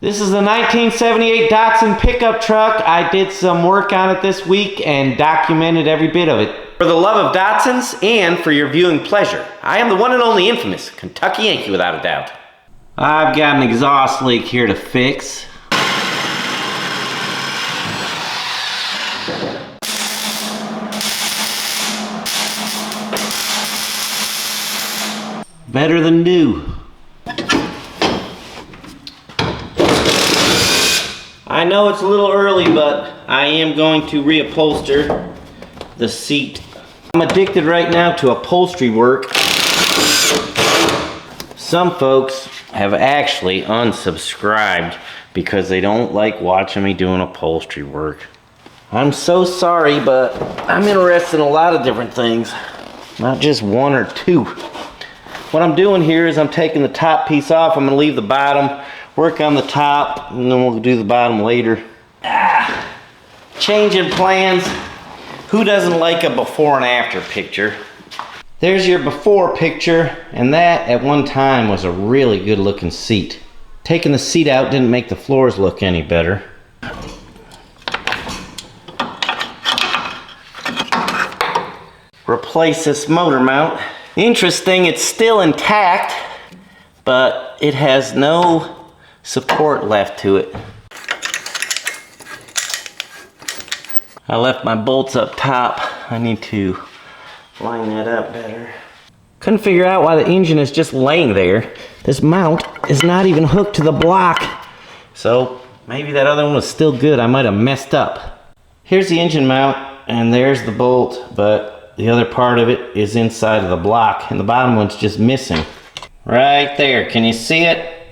This is the 1978 Datsun pickup truck. I did some work on it this week and documented every bit of it. For the love of Datsuns and for your viewing pleasure, I am the one and only infamous Kentucky Yankee without a doubt. I've got an exhaust leak here to fix. Better than new. I know it's a little early, but I am going to reupholster the seat. I'm addicted right now to upholstery work. Some folks have actually unsubscribed because they don't like watching me doing upholstery work. I'm so sorry, but I'm interested in a lot of different things, not just one or two. What I'm doing here is I'm taking the top piece off. I'm gonna leave the bottom, work on the top, and then we'll do the bottom later. Changing plans. Who doesn't like a before and after picture? There's your before picture, and that at one time was a really good looking seat. Taking the seat out didn't make the floors look any better. Replace this motor mount. Interesting, it's still intact, but it has no support left to it. I left my bolts up top. I need to line that up better. Couldn't figure out why the engine is just laying there. This mount is not even hooked to the block. So maybe that other one was still good. I might have messed up. Here's the engine mount, and there's the bolt, but the other part of it is inside of the block, and the bottom one's just missing. Right there, can you see it?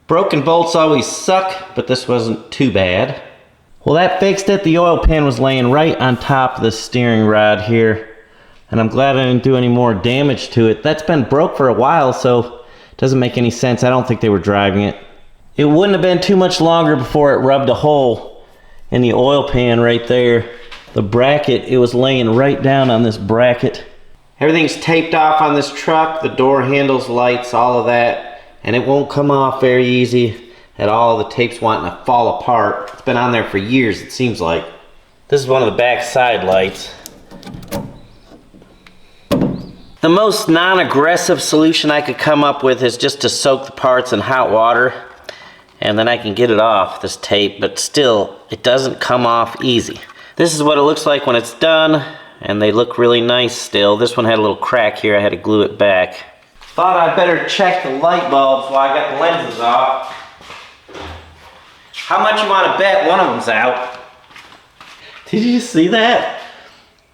Broken bolts always suck, but this wasn't too bad. Well, that fixed it. The oil pan was laying right on top of the steering rod here, and I'm glad I didn't do any more damage to it. That's been broke for a while, so it doesn't make any sense. I don't think they were driving it. It wouldn't have been too much longer before it rubbed a hole in the oil pan right there. The bracket, it was laying right down on this bracket. Everything's taped off on this truck, the door handles, lights, all of that. And it won't come off very easy at all. The tape's wanting to fall apart. It's been on there for years, it seems like. This is one of the back side lights. The most non-aggressive solution I could come up with is just to soak the parts in hot water, and then I can get it off, this tape, but still, it doesn't come off easy. This is what it looks like when it's done, and they look really nice still. This one had a little crack here, I had to glue it back. Thought I'd better check the light bulbs while I got the lenses off. How much you want to bet one of them's out? Did you see that?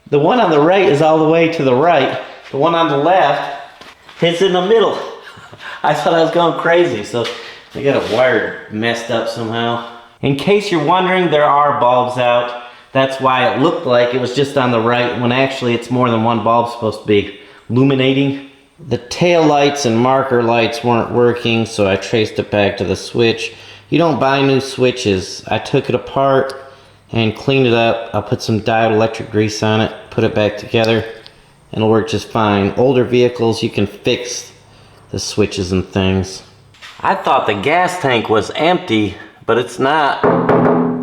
The one on the right is all the way to the right. The one on the left is in the middle. I thought I was going crazy, so I got a wire messed up somehow. In case you're wondering, there are bulbs out. That's why it looked like it was just on the right, when actually it's more than one bulb supposed to be illuminating. The tail lights and marker lights weren't working, so I traced it back to the switch. You don't buy new switches. I took it apart and cleaned it up. I'll put some diode electric grease on it, put it back together, and it'll work just fine. Older vehicles, you can fix the switches and things. I thought the gas tank was empty, but it's not.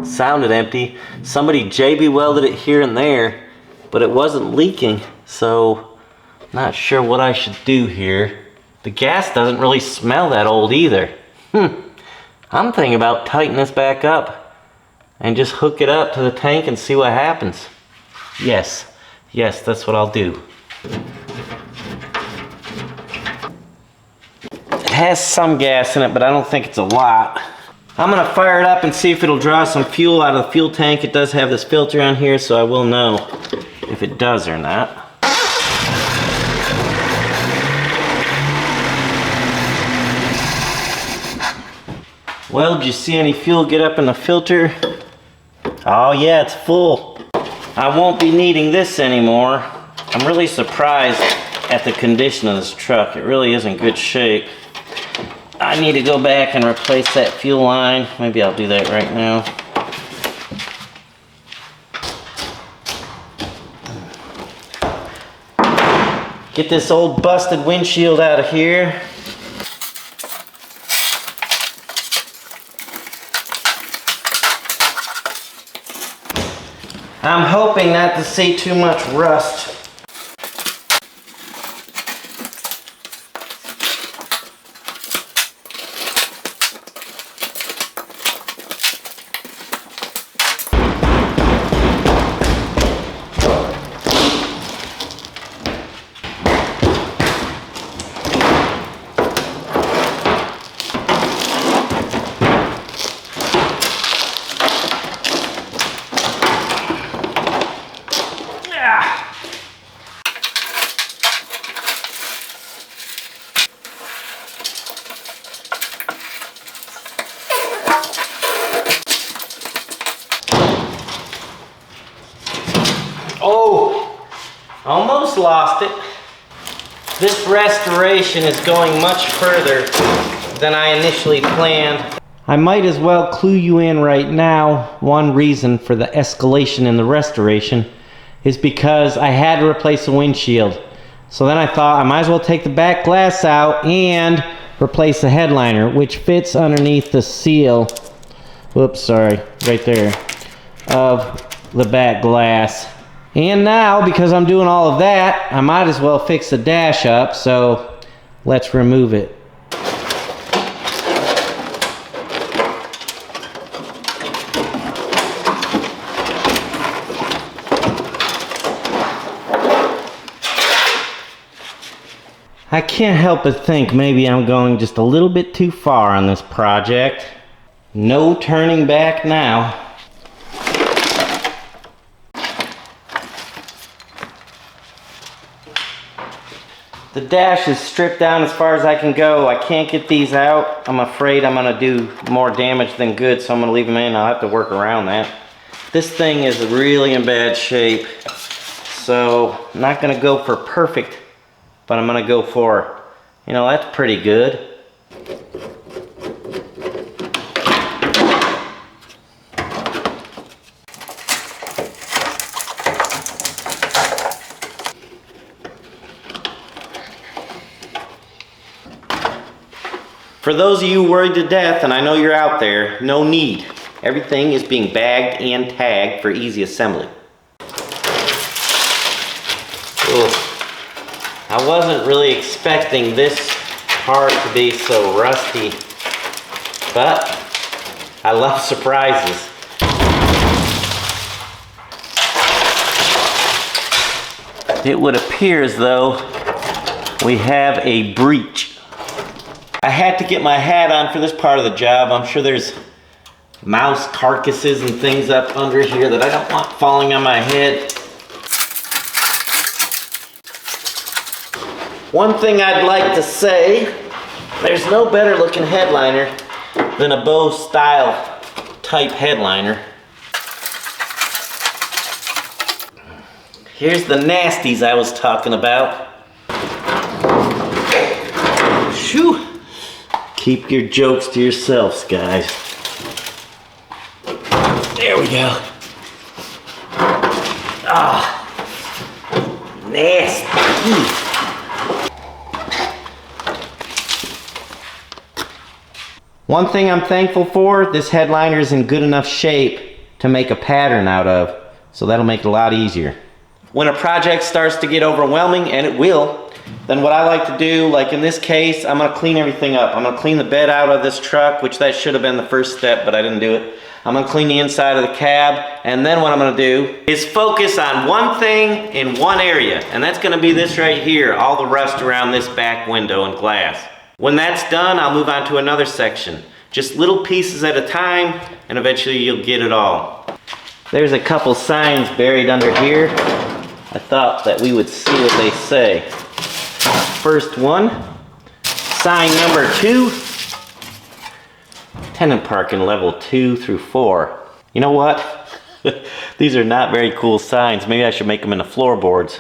It sounded empty. Somebody JB welded it here and there, but it wasn't leaking, so not sure what I should do here. The gas doesn't really smell that old either. I'm thinking about tightening this back up and just hook it up to the tank and see what happens. Yes, that's what I'll do. It has some gas in it, but I don't think it's a lot. I'm gonna fire it up and see if it'll draw some fuel out of the fuel tank. It does have this filter on here, so I will know if it does or not. Well, did you see any fuel get up in the filter? Oh yeah, it's full. I won't be needing this anymore. I'm really surprised at the condition of this truck. It really is in good shape. I need to go back and replace that fuel line. Maybe I'll do that right now. Get this old busted windshield out of here. I'm hoping not to see too much rust. Oh, almost lost it. This restoration is going much further than I initially planned. I might as well clue you in right now. One reason for the escalation in the restoration is because I had to replace the windshield. So then I thought I might as well take the back glass out and replace the headliner, which fits underneath the seal. Whoops, sorry, right there, of the back glass. And now, because I'm doing all of that, I might as well fix the dash up, so let's remove it. I can't help but think maybe I'm going just a little bit too far on this project. No turning back now. The dash is stripped down as far as I can go. I can't get these out. I'm afraid I'm gonna do more damage than good, so I'm gonna leave them in. I'll have to work around that. This thing is really in bad shape, so I'm not gonna go for perfect, but I'm gonna go for, you know, that's pretty good. For those of you worried to death, and I know you're out there, no need. Everything is being bagged and tagged for easy assembly. Ooh. I wasn't really expecting this part to be so rusty, but I love surprises. It would appear as though we have a breach. I had to get my hat on for this part of the job. I'm sure there's mouse carcasses and things up under here that I don't want falling on my head. One thing I'd like to say, there's no better looking headliner than a bow style type headliner. Here's the nasties I was talking about. Shoo! Keep your jokes to yourselves, guys. There we go. Ah, nasty. One thing I'm thankful for, this headliner is in good enough shape to make a pattern out of, so that'll make it a lot easier. When a project starts to get overwhelming, and it will, then what I like to do, like in this case, I'm gonna clean everything up. I'm gonna clean the bed out of this truck, which that should have been the first step, but I didn't do it. I'm gonna clean the inside of the cab, and then what I'm gonna do is focus on one thing in one area, and that's gonna be this right here, all the rust around this back window and glass. When that's done, I'll move on to another section. Just little pieces at a time, and eventually you'll get it all. There's a couple signs buried under here. I thought that we would see what they say. First one, sign number 2, tenant parking level 2 through 4. You know what? These are not very cool signs. Maybe I should make them into floorboards.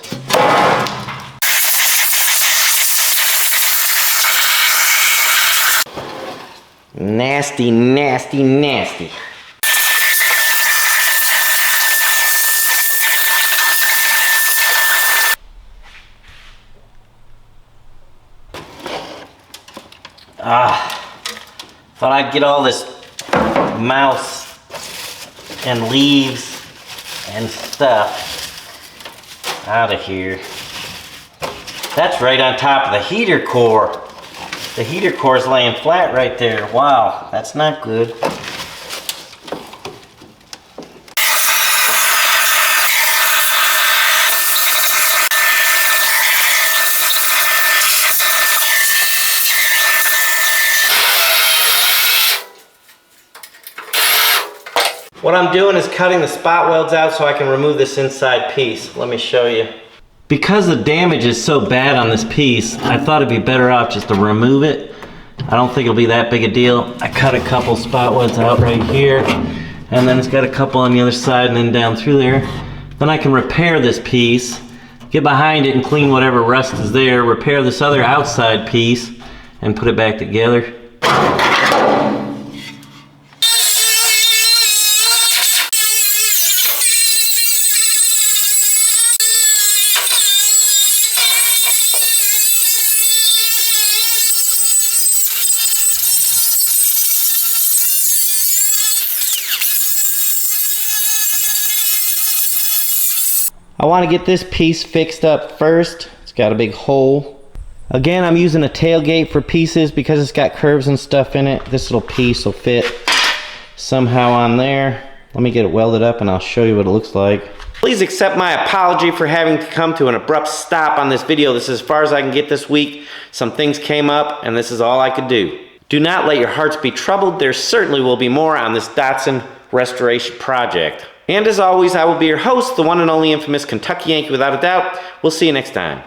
Nasty, nasty, nasty. Thought I'd get all this mouse and leaves and stuff out of here. That's right on top of the heater core. The heater core is laying flat right there. Wow, that's not good. What I'm doing is cutting the spot welds out so I can remove this inside piece. Let me show you. Because the damage is so bad on this piece, I thought it'd be better off just to remove it. I don't think it'll be that big a deal. I cut a couple spot welds out right here, and then it's got a couple on the other side and then down through there. Then I can repair this piece, get behind it and clean whatever rust is there, repair this other outside piece, and put it back together. I want to get this piece fixed up first. It's got a big hole. Again, I'm using a tailgate for pieces because it's got curves and stuff in it. This little piece will fit somehow on there. Let me get it welded up and I'll show you what it looks like. Please accept my apology for having to come to an abrupt stop on this video. This is as far as I can get this week. Some things came up and this is all I could do. Do not let your hearts be troubled. There certainly will be more on this Datsun restoration project. And as always, I will be your host, the one and only infamous Kentucky Yankee without a doubt. We'll see you next time.